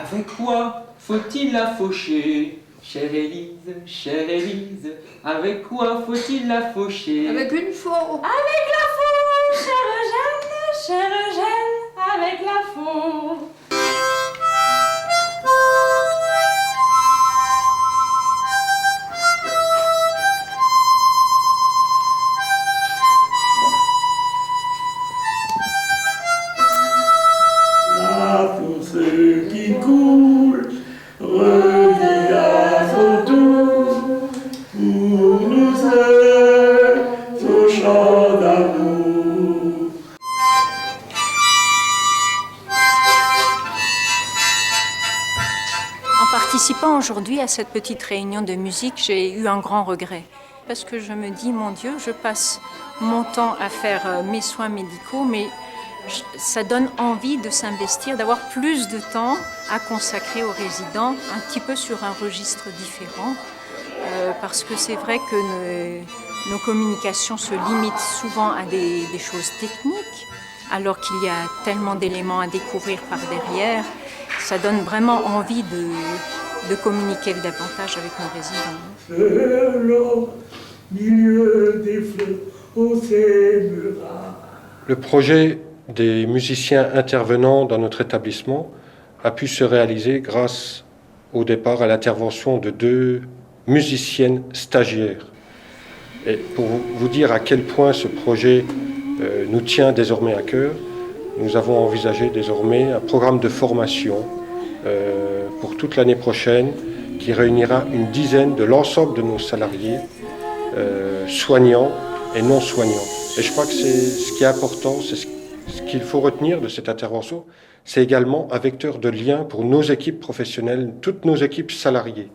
Avec quoi faut-il la faucher? Chère Élise, avec quoi faut-il la faucher? Avec une faux. Avec la faux, chère Eugène, avec la faux. La source qui coule revient à son tour pour nous seuls au chant d'amour. En participant aujourd'hui à cette petite réunion de musique, j'ai eu un grand regret. Parce que je me dis, mon Dieu, je passe mon temps à faire mes soins médicaux, mais ça donne envie de s'investir, d'avoir plus de temps à consacrer aux résidents, un petit peu sur un registre différent. Parce que c'est vrai que nos communications se limitent souvent à des choses techniques, alors qu'il y a tellement d'éléments à découvrir par derrière. Ça donne vraiment envie de communiquer davantage avec nos résidents. Seul milieu des fleurs, on s'aimera. Le projet des musiciens intervenant dans notre établissement a pu se réaliser grâce au départ à l'intervention de 2 musiciennes stagiaires. Et pour vous dire à quel point ce projet nous tient désormais à cœur, nous avons envisagé désormais un programme de formation pour toute l'année prochaine qui réunira une dizaine de l'ensemble de nos salariés, soignants et non soignants. Et je crois que c'est ce qui est important, c'est ce qu'il faut retenir de cette intervention, c'est également un vecteur de lien pour nos équipes professionnelles, toutes nos équipes salariées.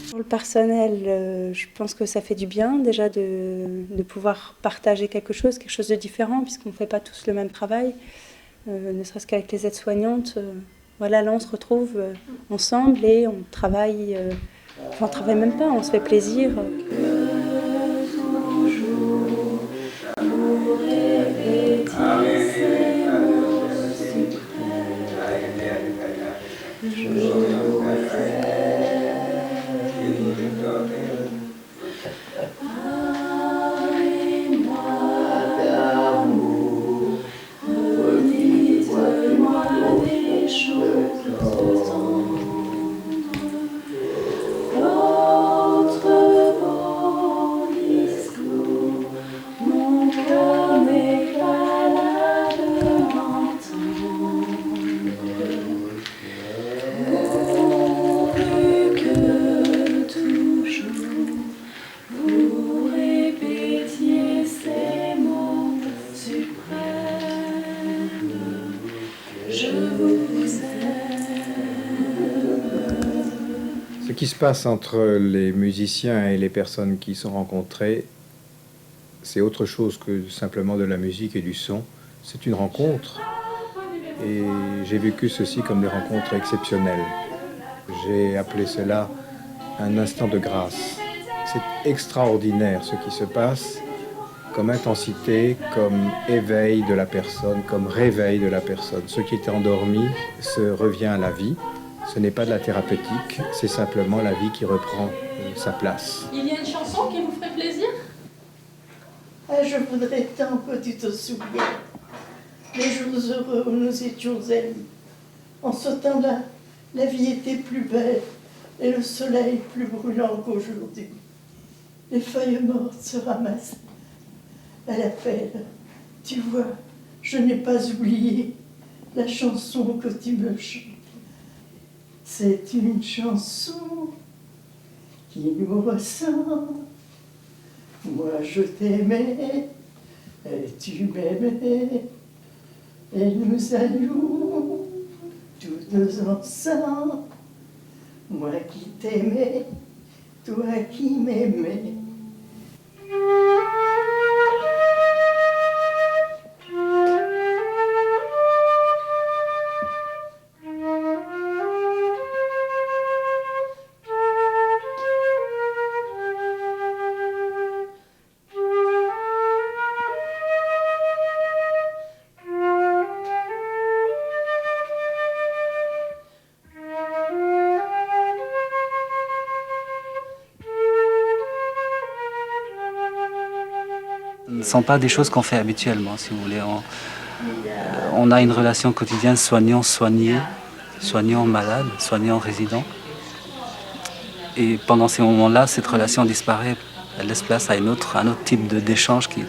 Pour le personnel, je pense que ça fait du bien déjà de pouvoir partager quelque chose de différent, puisqu'on ne fait pas tous le même travail, ne serait-ce qu'avec les aides-soignantes. Voilà, là on se retrouve ensemble et on travaille, enfin on travaille même pas, on se fait plaisir. Ce qui se passe entre les musiciens et les personnes qui sont rencontrées, c'est autre chose que simplement de la musique et du son. C'est une rencontre et j'ai vécu ceci comme des rencontres exceptionnelles. J'ai appelé cela un instant de grâce. C'est extraordinaire ce qui se passe, comme intensité, comme éveil de la personne, comme réveil de la personne. Ce qui était endormi se revient à la vie. Ce n'est pas de la thérapeutique, c'est simplement la vie qui reprend sa place. Il y a une chanson qui vous ferait plaisir? Je voudrais tant que tu te souviennes les jours heureux où nous étions amis. En ce temps-là, la vie était plus belle et le soleil plus brûlant qu'aujourd'hui. Les feuilles mortes se ramassaient à la pelle. Tu vois, je n'ai pas oublié la chanson que tu me chantes. C'est une chanson qui nous ressemble. Moi je t'aimais et tu m'aimais. Et nous allions tous deux ensemble. Moi qui t'aimais, toi qui m'aimais. sont pas des choses qu'on fait habituellement, si vous voulez. On a une relation quotidienne soignant-soigné, soignant-malade, soignant-résident. Et pendant ces moments-là, cette relation disparaît. Elle laisse place à un autre type d'échange qui est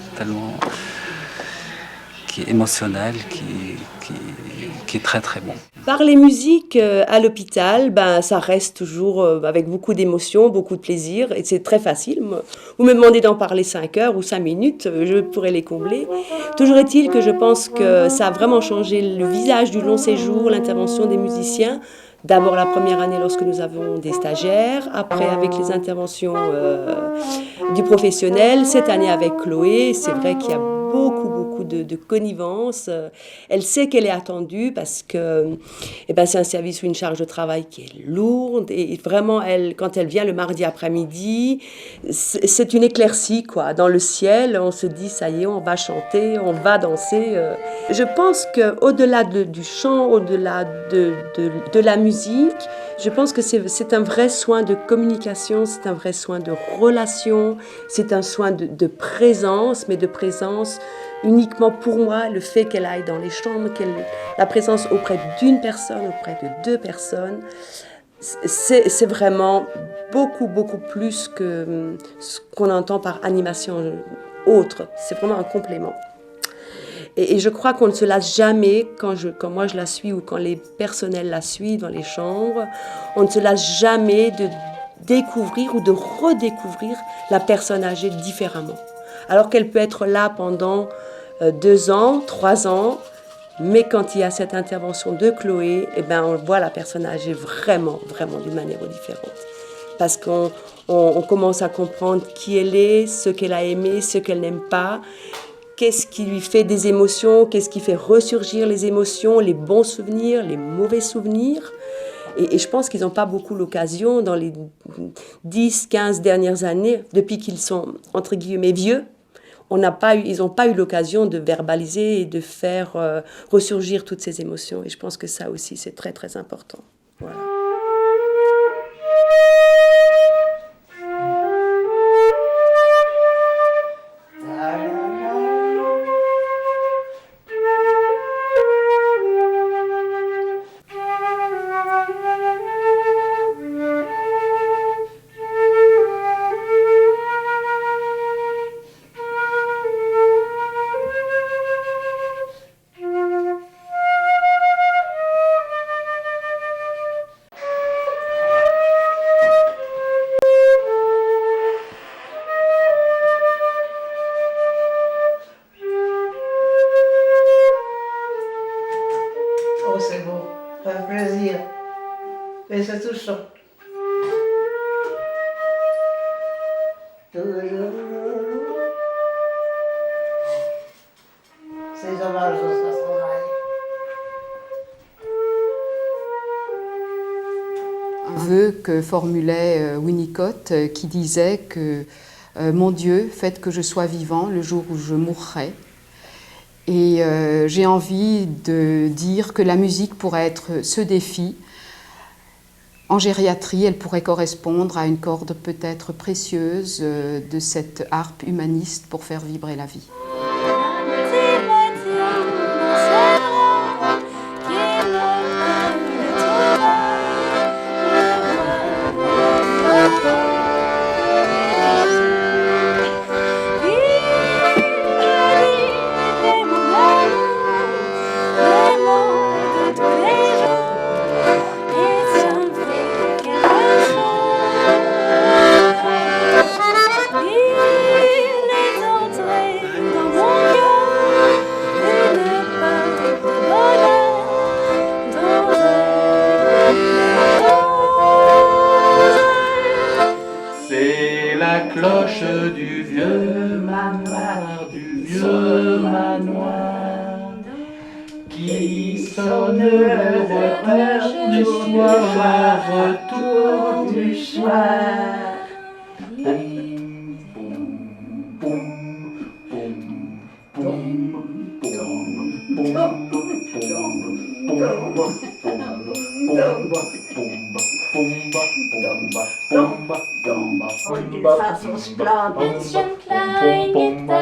émotionnel, qui est très très bon. Parler musique à l'hôpital, ça reste toujours avec beaucoup d'émotion, beaucoup de plaisir, et c'est très facile. Vous me demandez d'en parler 5 heures ou 5 minutes, je pourrais les combler. Toujours est-il que je pense que ça a vraiment changé le visage du long séjour, l'intervention des musiciens. D'abord la première année lorsque nous avons des stagiaires, après avec les interventions du professionnel, cette année avec Chloé, c'est vrai qu'il y a beaucoup de connivence. Elle sait qu'elle est attendue parce que c'est un service ou une charge de travail qui est lourde et vraiment quand elle vient le mardi après-midi, c'est une éclaircie quoi. Dans le ciel, on se dit ça y est, on va chanter, on va danser. Je pense qu'au-delà du chant, au-delà de la musique, je pense que c'est un vrai soin de communication, c'est un vrai soin de relation, c'est un soin de présence, mais de présence uniquement pour moi, le fait qu'elle aille dans les chambres, la présence auprès d'une personne, auprès de 2 personnes, c'est vraiment beaucoup plus que ce qu'on entend par animation autre. C'est vraiment un complément. Et je crois qu'on ne se lasse jamais, quand moi je la suis ou quand les personnels la suivent dans les chambres, on ne se lasse jamais de découvrir ou de redécouvrir la personne âgée différemment. Alors qu'elle peut être là pendant 2 ans, 3 ans, mais quand il y a cette intervention de Chloé, on voit la personne âgée vraiment d'une manière différente. Parce qu'on commence à comprendre qui elle est, ce qu'elle a aimé, ce qu'elle n'aime pas, qu'est-ce qui lui fait des émotions, qu'est-ce qui fait ressurgir les émotions, les bons souvenirs, les mauvais souvenirs. Et je pense qu'ils n'ont pas beaucoup l'occasion dans les 10, 15 dernières années, depuis qu'ils sont entre guillemets vieux, ils n'ont pas eu l'occasion de verbaliser et de faire ressurgir toutes ces émotions. Et je pense que ça aussi, c'est très, très important. Voilà. Oh, c'est beau, ça fait plaisir. Et c'est touchant. C'est dommage de se travailler. Un vœu que formulait Winnicott qui disait que mon Dieu, faites que je sois vivant le jour où je mourrai. Et j'ai envie de dire que la musique pourrait être ce défi. En gériatrie, elle pourrait correspondre à une corde peut-être précieuse de cette harpe humaniste pour faire vibrer la vie. Cloche du vieux manoir, qui sonne le retour du soir, retour du soir. Bisschen klein geht da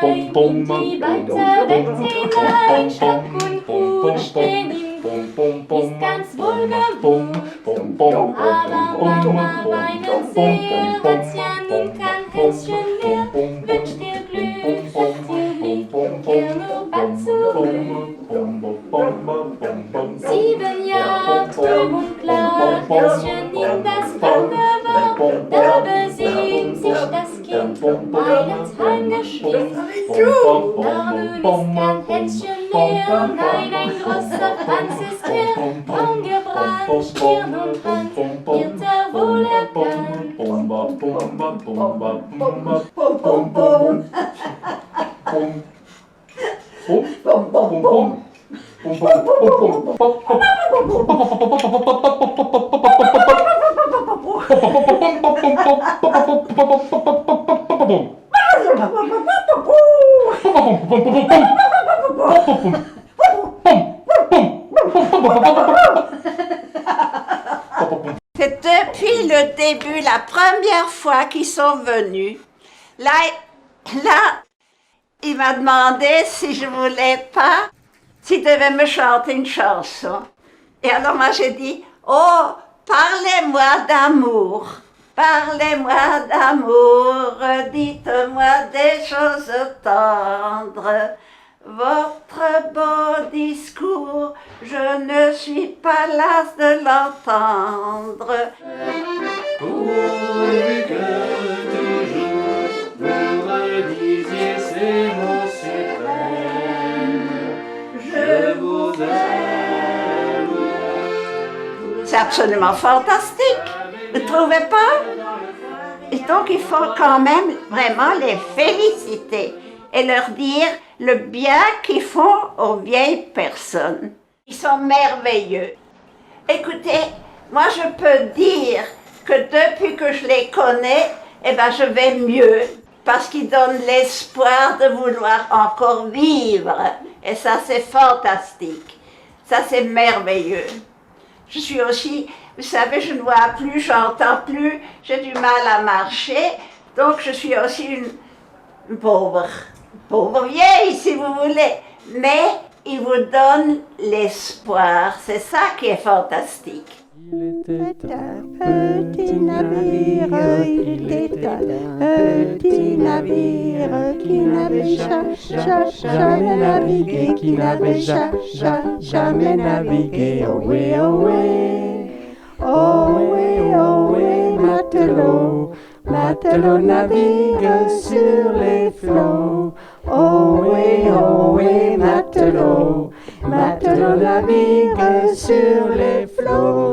und die Beute weckt hinein, Stock und Hut stehen ihm gut, ist ganz wohlgewohnt. Aber Mama weinen sehr, hat's ja nun kein Häschen mehr, wünscht ihr Glück, sagt ihr nur Batzuglück. 7 Jahre trüb und klar, Häschen in das Bange war, da besingt sich das Kind, weil ins Heim geschwind. Da nun ist kein Häschen mehr, nein, ein großer Franz ist her, braun gebrannt, Stirn und Hand, wird er wohl erkannt. C'est depuis le début, la première fois qu'ils sont venus. Là, il m'a demandé si je voulais pas, s'il devait me chanter une chanson. Et alors moi j'ai dit, oh, parlez-moi d'amour, parlez-moi d'amour, dites-moi des choses tendres. Votre beau discours, je ne suis pas lasse de l'entendre. Pourvu que toujours vous me disiez ces mots suprêmes, je vous aime. C'est absolument fantastique, vous ne trouvez pas? Et donc il faut quand même vraiment les féliciter et leur dire le bien qu'ils font aux vieilles personnes. Ils sont merveilleux. Écoutez, moi je peux dire que depuis que je les connais, eh ben je vais mieux, parce qu'ils donnent l'espoir de vouloir encore vivre. Et ça c'est fantastique, ça c'est merveilleux. Je suis aussi, vous savez, je ne vois plus, j'entends plus, j'ai du mal à marcher, donc je suis aussi une pauvre vieille si vous voulez, mais il vous donne l'espoir, c'est ça qui est fantastique. Il était un petit navire, il était un petit navire qui n'avait jamais navigué, qui n'avait jamais navigué. Ohé, ohé, ohé, ohé, matelot, matelot navigue sur les flots. Ohé, ohé, matelot, matelot navigue sur les flots.